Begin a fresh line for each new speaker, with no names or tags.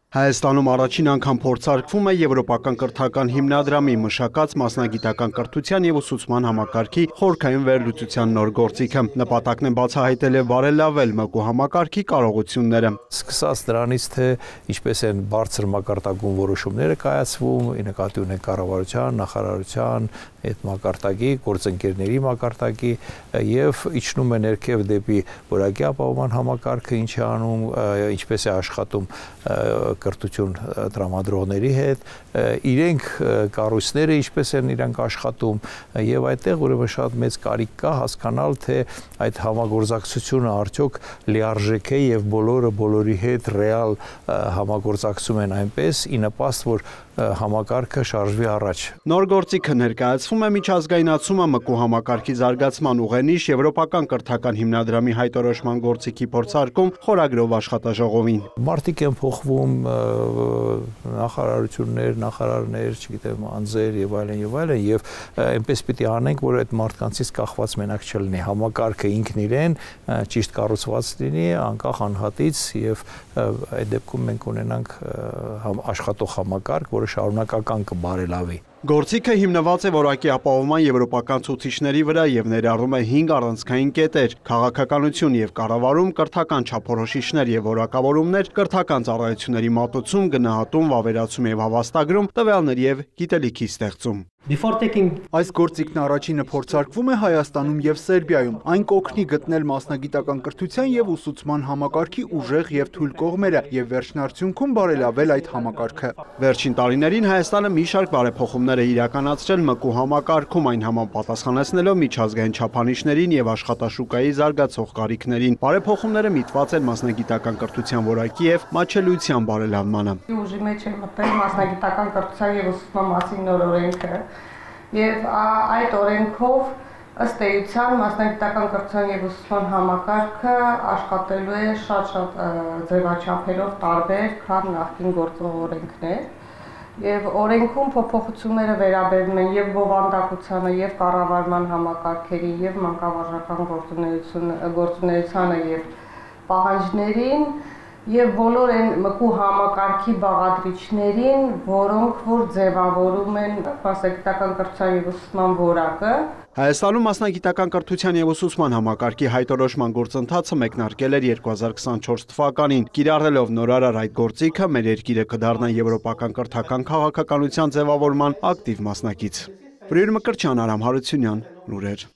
Հայաստանում առաջին անգամ փորձարկվում է Եվրոպական կրթական հիմնադրամի մշակած մասնագիտական կրթության և ուսուցման համակարգի խորքային վերլուծության նոր գործիքը։ Նպատակն է բացահայտել և բարելավել ՄԿՈ համակարգի կարողությունները։
Սկսած դրանից, թե ինչպես են բարձր մակարդակում որոշումները կայացվում, ի նկատի ունենք կառավարության, նախարարության, այդ մակարդակի, գործընկերների մակարդակի եւ իջնում է ներքև դեպի որակի ապահովման համակարգը, ինչ է անում, ինչպես է աշխատում կրթություն տրամադրողների հետ, իրենք կառույցները ինչպես են իրանք աշխատում եւ այդտեղ ուրեմն շատ մեծ կարիք կա հասկանալ, թե այդ համագործակցությունը արդյոք լիարժեք է եւ բոլորը բոլորի հետ ռեալ համագործակցում են այնպես, ի նպաստ որ համակարգը շարժվի առաջ։
Նոր գործիքը ներկայացվում է միջազգայնացումը ՄԿΟ համակարգի զարգացման ուղենիշ Եվրոպական կրթական հիմնադրամի հայտարարման գործիքի փորձարկում խորագրով աշխատաժողովին։
Մարդիկ են փոխվում, նախարարություններ, նախարարներ, չգիտեմ, անձեր եւ այլն եւ այնպես պիտի անենք, որ այդ մարդկանցից կախված մենակ չլինի, համակարգը ինքն իրեն ճիշտ կառուցված լինի, անկախ անհատից եւ այդ դեպքում մենք ունենանք աշխատող համակարգ, որը շարունակական կբարելավի։
Գործիքը հիմնված է որակի ապահովման եվրոպական ցուցիչների վրա եւ ներառում է 5 առանցքային կետեր՝ քաղաքականություն եւ կառավարում, կրթական չափորոշիչներ եւ որակավորումներ, կրթական ծառայությունների մատուցում, գնահատում, վավերացում եւ հավաստագրում, տվյալների եւ գիտելիքի ստեղծում։
Այս գործիքն առաջինը փորձարկվում է Հայաստանում եւ Սերբիայում։ Այն կօգնի գտնել մասնագիտական կրթության եւ ուսուցման համակարգի ուժեղ եւ թույլ կողմերը եւ վերջնարդյունքում բարելավել այդ համակարգը։
Վերջին տարիներին Հայաստանը մի շարք բարեփոխումներ է իրականացրել ՄԿΟ համակարգում, այն համապատասխանեցնելով միջազգային չափանիշներին եւ աշխատաշուկայի զարգացող կարիքներին։ Բարեփոխումները միտված են մասնագիտական կրթության որակի եւ մատչելիության բարելավմանը։
Ուժի մեջ է մտել մասնագիտական կրթության եւ ուսուցման մասին նոր օրենքը։ Եվ այդ օրենքով ըստ էության մասնագիտական կրթության եւ ուսուցման համակարգը աշխատելու է շատ ձևաչափերով տարբեր, քան նախկին գործող օրենքներ։ Եվ օրենքում փոփոխությունները վերաբերում են եւ բովանդակությանը, եւ կառավարման համակարգերին, եւ մանկավարժական գործունեությանը եւ պահանջներին, եւ բոլոր այն ՄԿΟ համակարգի բաղադրիչներին, որոնք որ ձևավորում են մասնագիտական կրթության եւ ուսուցման որակը։
Հայաստանում մասնագիտական կրթության եւ ուսուցման համակարգի հայտարարման գործընթացը մեկնարկել էր 2024 թվականին։ Կիրառելով նորարար այդ գործիքը, մեր երկիրը կդառնա եվրոպական կրթական քաղաքականության ձևավորման ակտիվ մասնակից։ Բրիր Մկրտչյան, Արամ Հարությունյան, լուրեր։